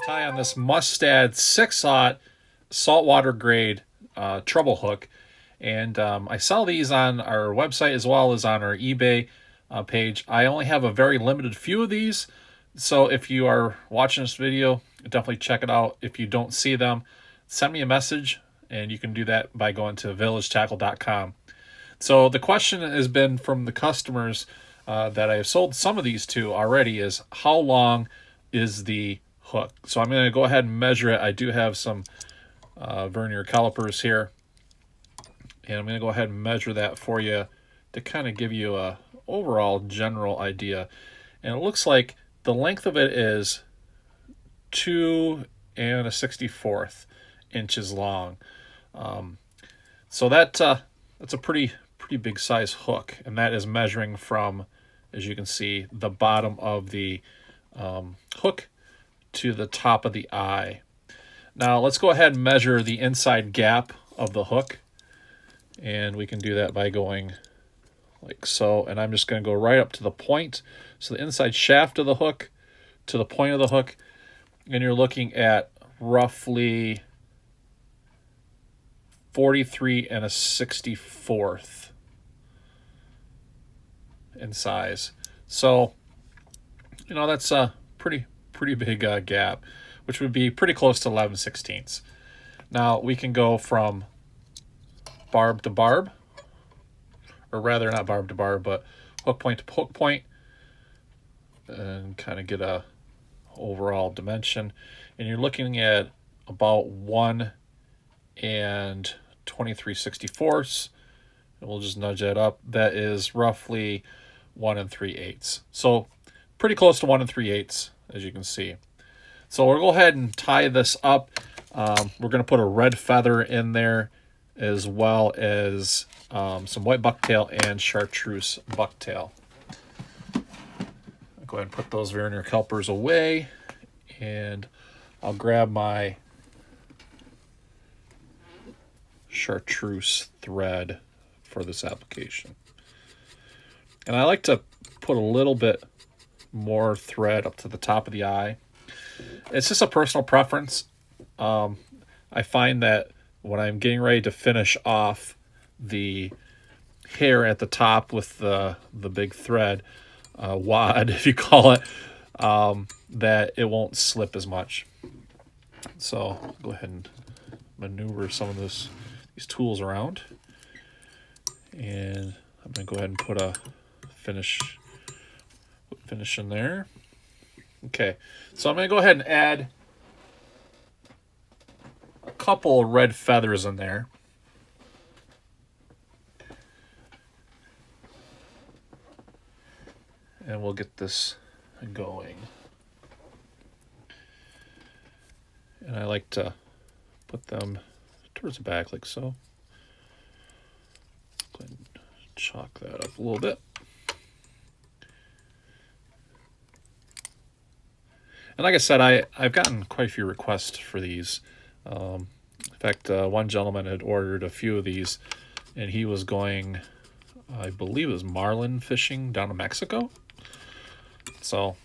tie on this Mustad 6/0 saltwater grade treble hook. And I sell these on our website as well as on our eBay page. I only have a very limited few of these. So if you are watching this video, definitely check it out. If you don't see them, send me a message, and you can do that by going to villagetackle.com. So the question has been from the customers that I have sold some of these to already is, how long is the hook? So I'm going to go ahead and measure it. I do have some vernier calipers here, and I'm going to go ahead and measure that for you to kind of give you a overall general idea. And it looks like the length of it is 2 64 inches long. So that's a pretty big size hook, and that is measuring from, as you can see, the bottom of the hook to the top of the eye. Now let's go ahead and measure the inside gap of the hook, and we can do that by going like so, and I'm just going to go right up to the point, so the inside shaft of the hook to the point of the hook, and you're looking at roughly 43 64 in size. So, you know, that's a pretty big gap, which would be pretty close to 11/16. Now we can go from barb to barb, or rather not barb to barb, but hook point to hook point, and kind of get a overall dimension. And you're looking at about 1 23 64, and we'll just nudge that up. That is roughly 1 3/8. So pretty close to 1 3/8, as you can see. So we'll go ahead and tie this up. We're going to put a red feather in there, as well as some white bucktail and chartreuse bucktail. I'll go ahead and put those vernier calipers away, and I'll grab my chartreuse thread for this application. And I like to put a little bit more thread up to the top of the eye. It's just a personal preference. I find that when I'm getting ready to finish off the hair at the top with the big thread, wad, if you call it, that it won't slip as much. So I'll go ahead and maneuver some of these tools around, and I'm going to go ahead and put a finish in there. Okay, so I'm going to go ahead and add a couple of red feathers in there. And we'll get this going. And I like to put them towards the back like so. Go ahead and chalk that up a little bit. And like I said, I've gotten quite a few requests for these. In fact, one gentleman had ordered a few of these, and he was going, I believe it was marlin fishing down in Mexico. So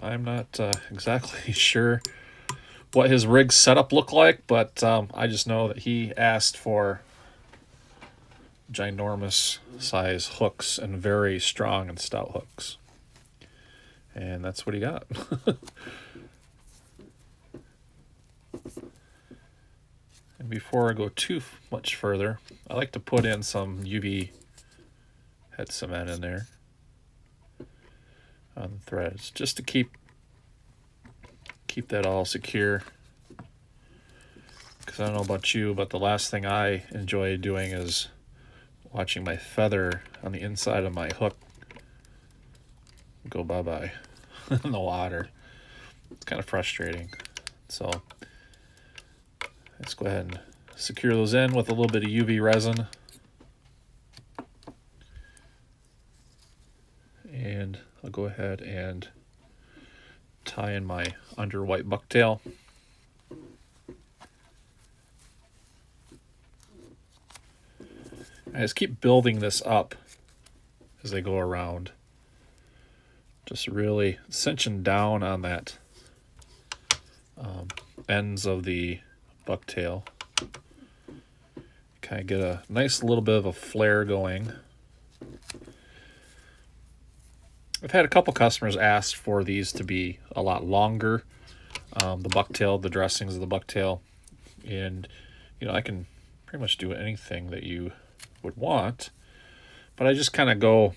I'm not exactly sure what his rig setup looked like, but I just know that he asked for ginormous size hooks and very strong and stout hooks. And that's what he got. And before I go too much further, I like to put in some UV head cement in there on the threads, just to keep that all secure. Because I don't know about you, but the last thing I enjoy doing is watching my feather on the inside of my hook go bye-bye in the water. It's kind of frustrating. So let's go ahead and secure those in with a little bit of UV resin. And I'll go ahead and tie in my under white bucktail. I just keep building this up as I go around. Just really cinching down on that ends of the bucktail. Kind of get a nice little bit of a flare going. I've had a couple customers ask for these to be a lot longer, the bucktail, the dressings of the bucktail, and I can pretty much do anything that you would want, but I just kind of go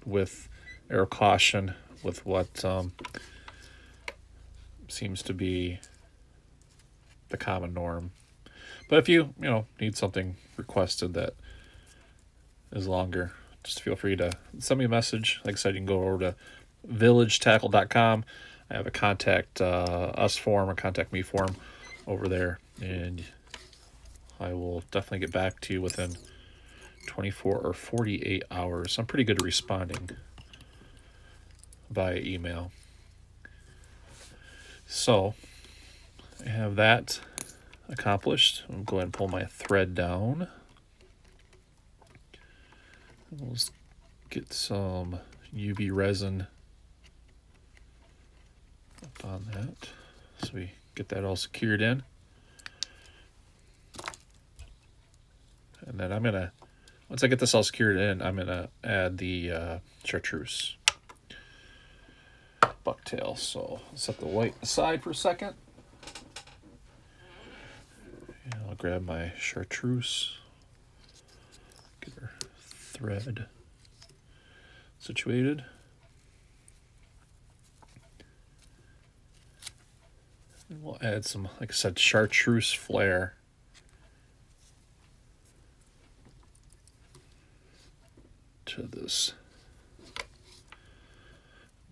with air caution with what seems to be the common norm. But if you need something requested that is longer, just feel free to send me a message. Like I said, you can go over to villagetackle.com. I have a contact us form or contact me form over there, and I will definitely get back to you within 24 or 48 hours. I'm pretty good at responding via email. So I have that accomplished. I'll go ahead and pull my thread down. We'll just get some UV resin up on that so we get that all secured in. And then once I get this all secured in, I'm gonna add the chartreuse bucktail. So I'll set the white aside for a second. And I'll grab my chartreuse, get our thread situated. And we'll add some, like I said, chartreuse flare to this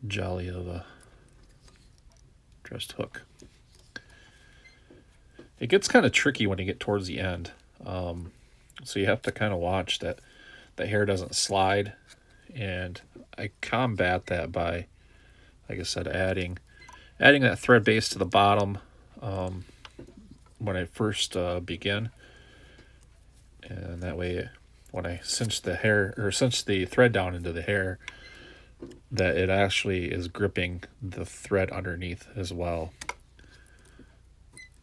jolly of a dressed hook. It gets kind of tricky when you get towards the end, so you have to kind of watch that the hair doesn't slide, and I combat that by, like I said, adding that thread base to the bottom when I first begin, and that way when I cinch the hair or cinch the thread down into the hair, that it actually is gripping the thread underneath as well.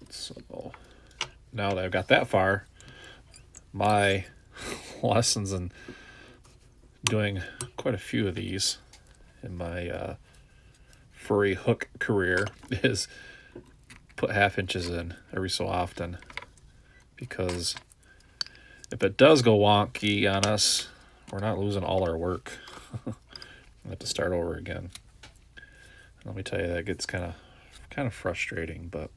So now that I've got that far, my lessons in doing quite a few of these in my furry hook career is put 1/2 inches in every so often, because if it does go wonky on us, we're not losing all our work. I have to start over again. Let me tell you, that gets kind of frustrating, but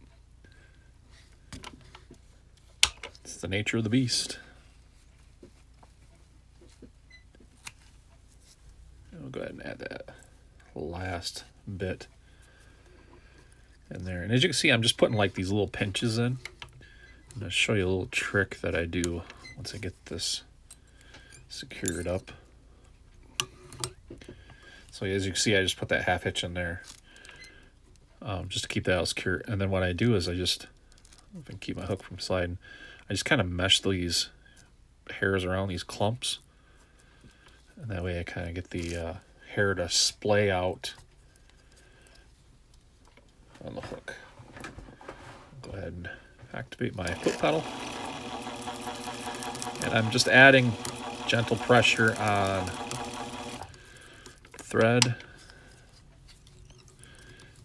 it's the nature of the beast. I'll go ahead and add that last bit in there. And as you can see, I'm just putting like these little pinches in. I'm going to show you a little trick that I do once I get this secured up. So as you can see, I just put that 1/2 inch in there just to keep that all secure. And then what I do is if I can keep my hook from sliding, I just kind of mesh these hairs around these clumps. And that way I kind of get the hair to splay out on the hook. Go ahead and activate my foot pedal. And I'm just adding gentle pressure on thread.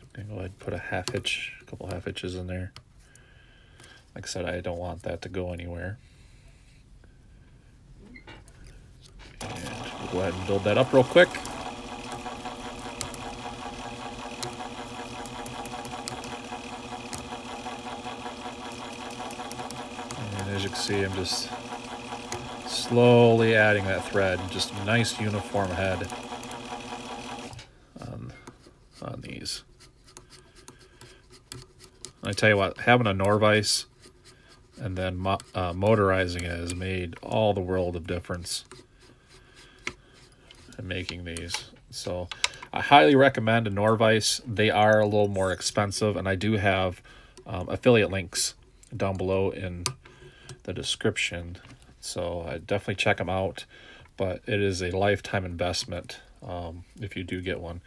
I'm gonna go ahead and put a 1/2 inch, a couple 1/2 inches in there. Like I said, I don't want that to go anywhere. And we'll go ahead and build that up real quick. And as you can see, I'm just slowly adding that thread, just a nice uniform head on these. I tell you what, having a Norvise and then motorizing it has made all the world of difference in making these. So I highly recommend a Norvise. They are a little more expensive, and I do have affiliate links down below in the description. So I definitely check them out, but it is a lifetime investment if you do get one,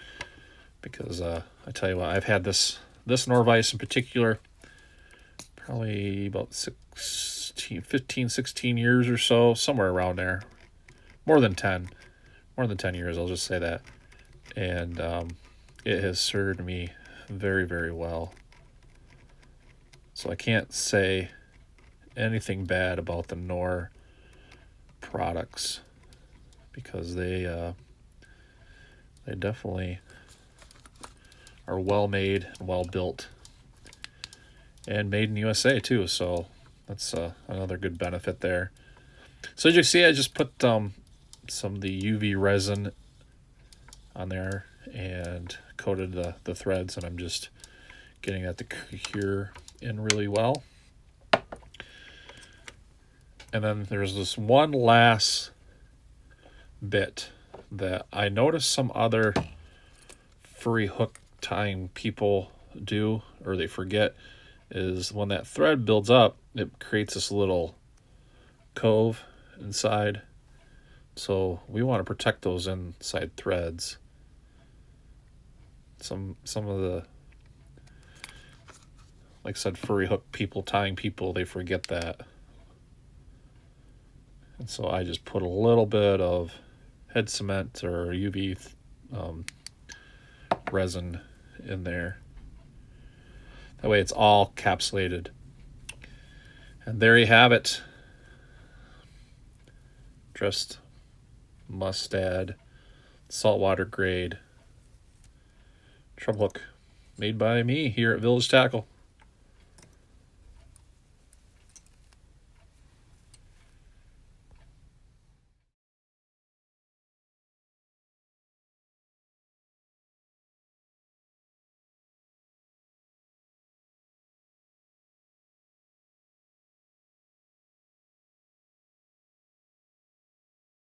because I tell you what, I've had this Norvise in particular probably about 15, 16 years or so, somewhere around there. More than 10 years, I'll just say that. And it has served me very, very well. So I can't say anything bad about the Knorr products, because they definitely are well made and well built, and made in USA too. So that's another good benefit there. So as you see, I just put some of the UV resin on there and coated the threads, and I'm just getting that to cure in really well. And then there's this one last bit that I noticed some other furry hook tying people do, or they forget, is when that thread builds up, it creates this little cove inside. So we want to protect those inside threads. Some of the, like I said, furry hook people tying people, they forget that. And so I just put a little bit of head cement or UV resin in there. That way it's all capsulated. And there you have it. Dressed Mustad saltwater grade treble hook, made by me here at Village Tackle.